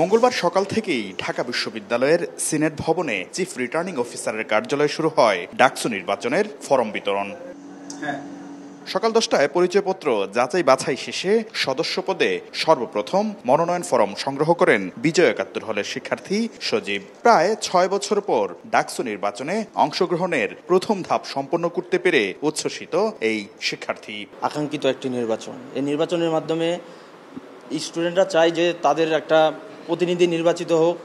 মঙ্গলবার সকাল থেকেই ঢাকা বিশ্ববিদ্যালয়ের সিনেট ভবনে চিফ রিটার্নিং অফিসারের কার্যালয়ে শুরু হয় ডাকসু নির্বাচনের ফরম বিতরণ। সকাল 10টায় পরিচয়পত্র যাচাই বাছাই শেষে সদস্য পদে সর্বপ্রথম মনোনয়ন ফরম সংগ্রহ করেন বিজয় ৭১ হলের শিক্ষার্থী সজীব। প্রায় ৬ বছর পর ডাকসু নির্বাচনে অংশগ্রহণের প্রথম ধাপ সম্পন্ন করতে পেরে উচ্ছ্বসিত এই শিক্ষার্থী। আকাঙ্ক্ষিত একটি নির্বাচন, এই নির্বাচনের মাধ্যমে স্টুডেন্টরা চায় যে তাদের একটা প্রতিনিধি নির্বাচিত হোক,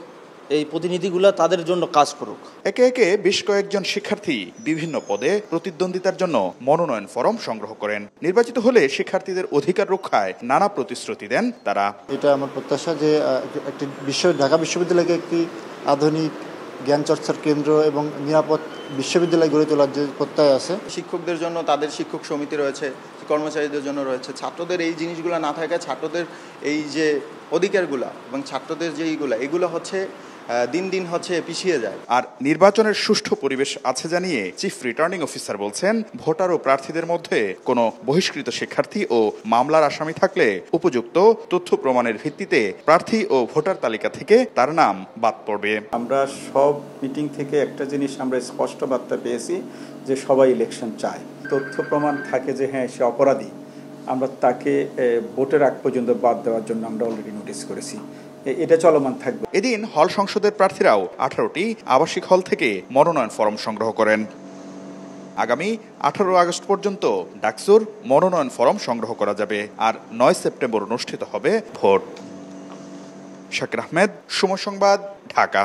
এই প্রতিনিধিগুলো তাদের জন্য কাজ করুক। একে একে বেশ কয়েকজন শিক্ষার্থী বিভিন্ন পদে প্রতিদ্বন্দ্বিতার জন্য মনোনয়ন ফরম সংগ্রহ করেন। নির্বাচিত হলে শিক্ষার্থীদের অধিকার রক্ষায় নানা প্রতিশ্রুতি দেন তারা। এটা আমার প্রত্যাশা যে একটি ঢাকা বিশ্ববিদ্যালয়কে একটি আধুনিক জ্ঞান চর্চার কেন্দ্র এবং নিরাপদ বিশ্ববিদ্যালয় গড়ে তোলার যে প্রত্যয় আছে। শিক্ষকদের জন্য তাদের শিক্ষক সমিতি রয়েছে, কর্মচারীদের জন্য রয়েছে। ছাত্রদের এই জিনিসগুলো না থাকায় ছাত্রদের এই যে অধিকারগুলা এবং ছাত্রদের যে এগুলো হচ্ছে দিন দিন পিছিয়ে যায়। আর নির্বাচনের সুষ্ঠু পরিবেশ আছে জানিয়ে চিফ রিটার্নিং অফিসার বলছেন, ভোটার ও প্রার্থীদের মধ্যে কোনো বহিষ্কৃত শিক্ষার্থী ও মামলার আসামি থাকলে উপযুক্ত তথ্য প্রমাণের ভিত্তিতে প্রার্থী ও ভোটার তালিকা থেকে তার নাম বাদ পড়বে। আমরা সব মিটিং থেকে একটা জিনিস আমরা স্পষ্ট বার্তা পেয়েছি যে সবাই ইলেকশন চায়। তথ্য প্রমাণ থাকে যে হ্যাঁ সে অপরাধী, আমরা তাকে ভোটের আগ পর্যন্ত বাদ দেওয়ার জন্য আমরা অলরেডি নোটিশ করেছি, এটা চলমান থাকবে। এদিন হল সংসদের প্রার্থীরাও 18টি আবাসিক হল থেকে মনোনয়ন ফরম সংগ্রহ করেন। আগামী 18 আগস্ট পর্যন্ত ডাকসুর মনোনয়ন ফরম সংগ্রহ করা যাবে, আর 9 সেপ্টেম্বর অনুষ্ঠিত হবে ভোট। শাকির আহমেদ, সময় সংবাদ, ঢাকা।